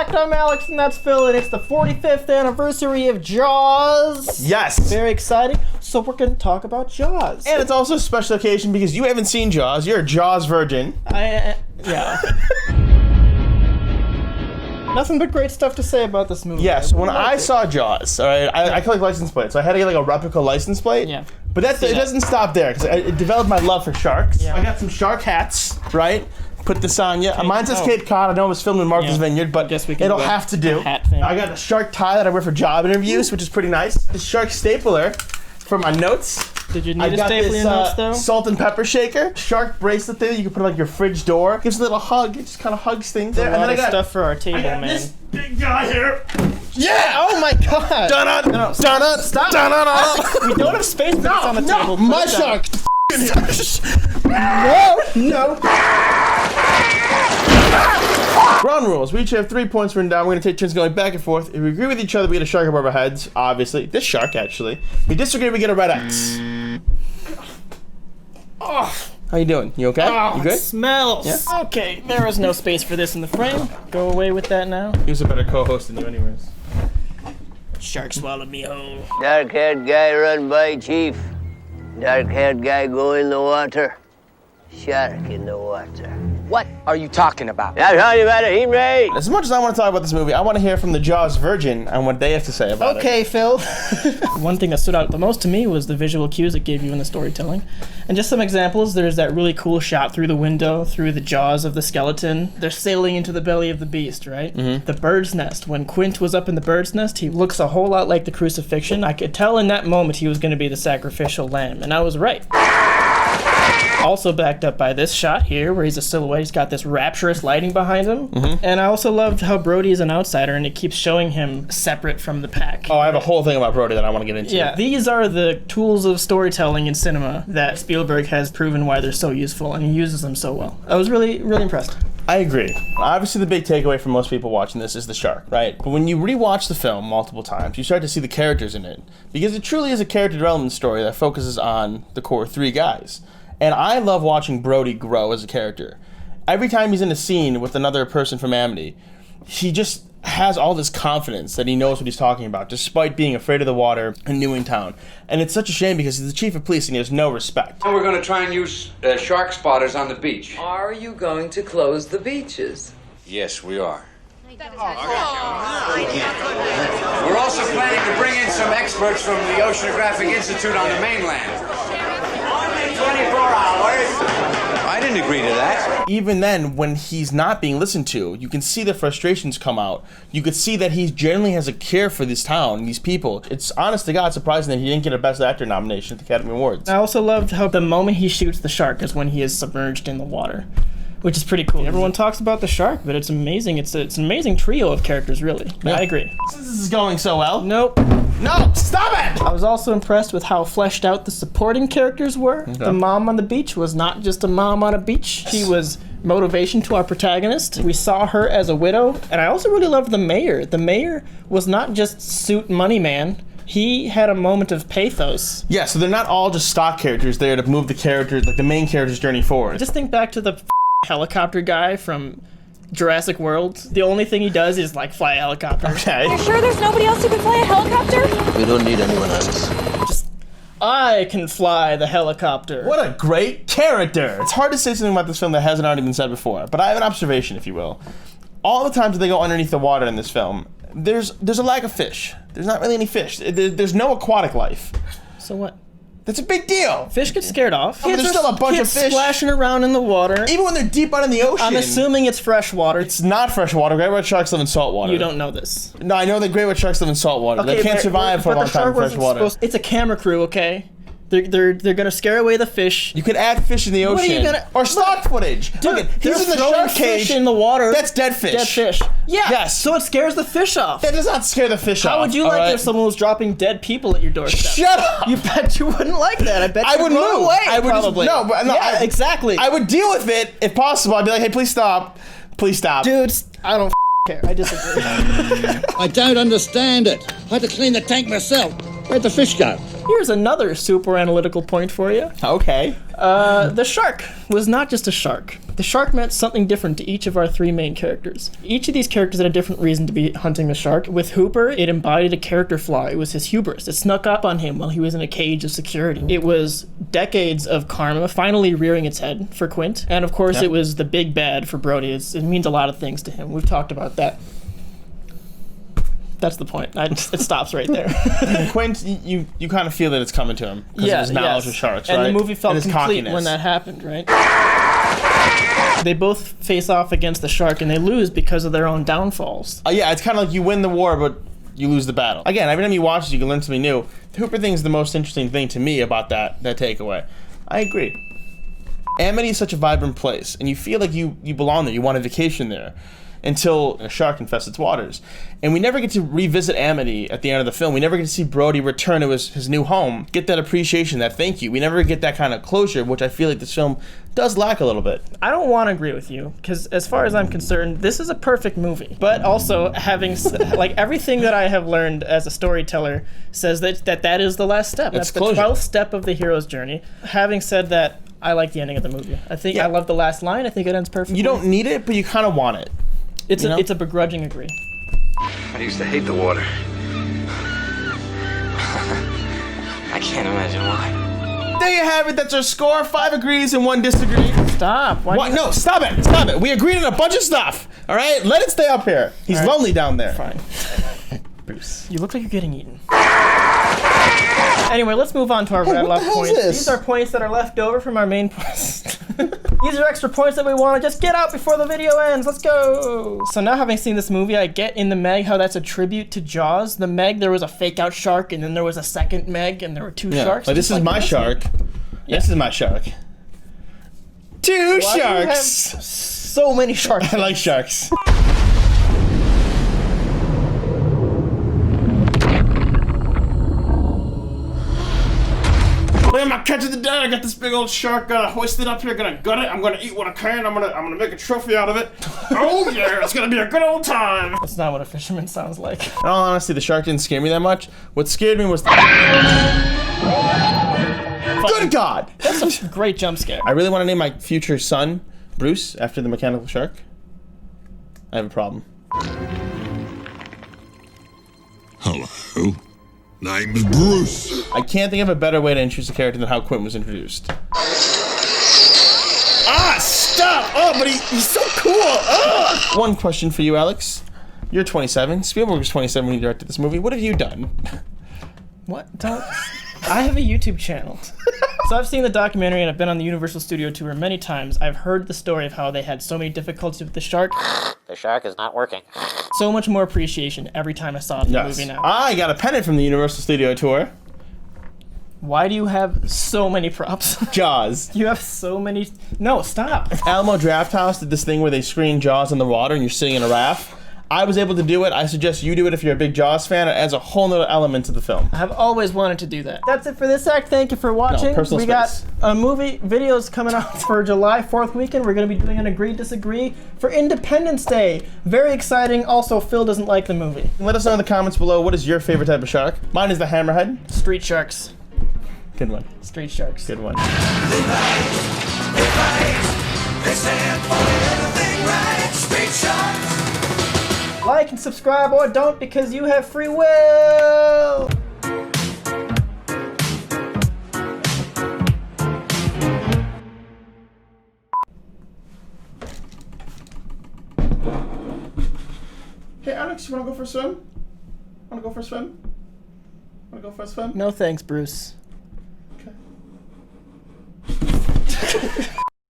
correct. I'm Alex, and that's Phil, and it's the 45th anniversary of Jaws. Yes. Very exciting. So we're going to talk about Jaws. And it's also a special occasion because you haven't seen Jaws. You're a Jaws virgin. Yeah. Nothing but great stuff to say about this movie. Yes, when I saw Jaws, all right, I collect license plates, so I had to get like a replica license plate. Yeah. But it doesn't stop there, because it developed my love for sharks. Yeah. I got some shark hats, right? Put this on you. Mine says Cape Cod. I know it was filmed in Martha's Vineyard, but it'll have to do. Hat thing. I got a shark tie that I wear for job interviews, which is pretty nice. The shark stapler for my notes. Did you need a staple in your notes, though? Salt and pepper shaker, shark bracelet thing that you can put on like your fridge door. Gives a little hug. It just kind of hugs things. There, and then I got stuff for our table, man. This big guy here. Yeah! Oh my god! Dun-dun! No, Dun-dun! Stop! Dun-dun! We don't have space for this on the table. Put My it down. shark! No! Ground rules. We each have 3 points written down. We're going to take turns going back and forth. If we agree with each other, we get a shark above our heads, obviously. This shark, actually. If we disagree, we get a red X. Oh. How you doing? You okay? Oh, you good? It smells. Yeah? Okay, there is no space for this in the frame. Go away with that now. He was a better co-host than you anyways. Shark swallowed me whole. Dark-haired guy run by, Chief. Dark-haired guy go in the water. Shark in the water. What are you talking about? I'm talking about a him, Ray. As much as I want to talk about this movie, I want to hear from the Jaws virgin on what they have to say about it. Okay, Phil. One thing that stood out the most to me was the visual cues it gave you in the storytelling. And just some examples, there's that really cool shot through the window, through the jaws of the skeleton. They're sailing into the belly of the beast, right? Mm-hmm. The bird's nest. When Quint was up in the bird's nest, he looks a whole lot like the crucifixion. I could tell in that moment he was going to be the sacrificial lamb, and I was right. Also backed up by this shot here, where he's a silhouette. He's got this rapturous lighting behind him. Mm-hmm. And I also loved how Brody is an outsider, and it keeps showing him separate from the pack. Oh, I have a whole thing about Brody that I want to get into. Yeah, these are the tools of storytelling in cinema that Spielberg has proven why they're so useful, and he uses them so well. I was really, really impressed. I agree. Obviously, the big takeaway for most people watching this is the shark, right? But when you rewatch the film multiple times, you start to see the characters in it. Because it truly is a character development story that focuses on the core 3 guys. And I love watching Brody grow as a character. Every time he's in a scene with another person from Amity, he just has all this confidence that he knows what he's talking about, despite being afraid of the water and new in town. And it's such a shame because he's the chief of police and he has no respect. We're going to try and use shark spotters on the beach. Are you going to close the beaches? Yes, we are. We're also planning to bring in some experts from the Oceanographic Institute on the mainland. Only 24 hours. I didn't agree to that. Even then, when he's not being listened to, you can see the frustrations come out. You could see that he generally has a care for this town and these people. It's honest to God surprising that he didn't get a Best Actor nomination at the Academy Awards. I also loved how the moment he shoots the shark is when he is submerged in the water, which is pretty cool. Everyone talks about the shark, but it's amazing. It's an amazing trio of characters, really. Yeah. I agree. Since this is going so well. Nope. No, stop it! I was also impressed with how fleshed out the supporting characters were. Okay. The mom on the beach was not just a mom on a beach. She was motivation to our protagonist. We saw her as a widow, and I also really loved the mayor. The mayor was not just suit money man. He had a moment of pathos. Yeah, so they're not all just stock characters there to move the characters, like the main character's journey forward. Just think back to the helicopter guy from Jurassic World. The only thing he does is like fly a helicopter. Okay. You're sure there's nobody else who can fly a helicopter? We don't need anyone else. I can fly the helicopter. What a great character! It's hard to say something about this film that hasn't already been said before, but I have an observation, if you will. All the times that they go underneath the water in this film, there's a lack of fish. There's not really any fish. There's no aquatic life. So what? That's a big deal. Fish get scared off. Oh, but there's still a bunch of fish splashing around in the water. Even when they're deep out in the ocean. I'm assuming it's fresh water. It's not fresh water. Great white sharks live in salt water. You don't know this. No, I know that great white sharks live in salt water. Okay, they can't survive for a long time in fresh water. It's a camera crew, okay? They're gonna scare away the fish. You could add fish in the ocean. What are you gonna? Or stock footage. Dude, look, he's in the shark cage. Fish in the water. That's dead fish. Dead fish. Yeah. Yes. So it scares the fish off. That does not scare the fish off. How would you like if someone was dropping dead people at your doorstep? Shut up. You bet you wouldn't like that. I bet I would run move. away. I would probably. no, but no. Yeah, exactly. I would deal with it if possible. I'd be like, hey, please stop. Please stop. Dude, I don't care. I disagree. I don't understand it. I had to clean the tank myself. Where'd the fish go? Here's another super analytical point for you. Okay. The shark was not just a shark. The shark meant something different to each of our three main characters. Each of these characters had a different reason to be hunting the shark. With Hooper, it embodied a character flaw. It was his hubris. It snuck up on him while he was in a cage of security. It was decades of karma finally rearing its head for Quint. And of course, It was the big bad for Brody. It means a lot of things to him. We've talked about that. That's the point. It stops right there. Quint, you kind of feel that it's coming to him because of his knowledge of sharks, right? And the movie felt and his complete cockiness. when that happened, right? They both face off against the shark and they lose because of their own downfalls. Yeah, it's kind of like you win the war, but you lose the battle. Again, every time you watch it, you can learn something new. The Hooper thing is the most interesting thing to me about that takeaway. I agree. Amity is such a vibrant place, and you feel like you belong there. You want a vacation there. Until a shark infests its waters. And we never get to revisit Amity at the end of the film. We never get to see Brody return to his new home, get that appreciation, that thank you. We never get that kind of closure, which I feel like this film does lack a little bit. I don't want to agree with you, because as far as I'm concerned, this is a perfect movie. But also, having, like, everything that I have learned as a storyteller says that is the last step. That's the 12th step of the hero's journey. Having said that, I like the ending of the movie. I love the last line. I think it ends perfectly. You don't need it, but you kind of want it. It's a begrudging agree. I used to hate the water. I can't imagine why. There you have it. That's our score. 5 agrees and 1 disagrees. Stop. What? No, stop it. Stop it. We agreed on a bunch of stuff. All right? Let it stay up here. He's lonely down there. Fine. Bruce, you look like you're getting eaten. Anyway, let's move on to our rattle off points. These are points that are left over from our main points. These are extra points that we want to just get out before the video ends. Let's go. So now, having seen this movie, I get in the Meg how that's a tribute to Jaws. The Meg, there was a fake out shark, and then there was a second Meg, and there were 2 sharks. Like, this is my shark. Yeah. This is my shark. 2 sharks. Do you have so many sharks. I like sharks. I'm not catching the day. I got this big old shark hoisted up here. Gonna gut it. I'm gonna eat what I can. I'm gonna make a trophy out of it. Oh yeah, it's gonna be a good old time. That's not what a fisherman sounds like. In all honesty, the shark didn't scare me that much. What scared me was the... Good God! That's a great jump scare. I really want to name my future son Bruce after the mechanical shark. I have a problem. Hello. Name's Bruce. I can't think of a better way to introduce a character than how Quint was introduced. Ah, stop! Oh, but he's so cool! Ah! One question for you, Alex. You're 27. Spielberg was 27 when he directed this movie. What have you done? What? I have a YouTube channel. So I've seen the documentary and I've been on the Universal Studio Tour many times. I've heard the story of how they had so many difficulties with the shark. The shark is not working. So much more appreciation every time I saw the movie now. I got a pennant from the Universal Studio Tour. Why do you have so many props? Jaws. You have so many... No, stop. Alamo Drafthouse did this thing where they screen Jaws in the water and you're sitting in a raft. I was able to do it. I suggest you do it if you're a big Jaws fan. It adds a whole nother element to the film. I've always wanted to do that. That's it for this act. Thank you for watching. Personal we space. got a movie videos coming out for July 4th weekend. We're going to be doing an Agree Disagree for Independence Day. Very exciting. Also, Phil doesn't like the movie. Let us know in the comments below, what is your favorite type of shark? Mine is the hammerhead. Street sharks. Good one. Street sharks. Good one. They stand for everything right. Street sharks. Like and subscribe or don't because you have free will. Hey Alex, you wanna go for a swim? Wanna go for a swim? Wanna go for a swim? No thanks, Bruce. Okay.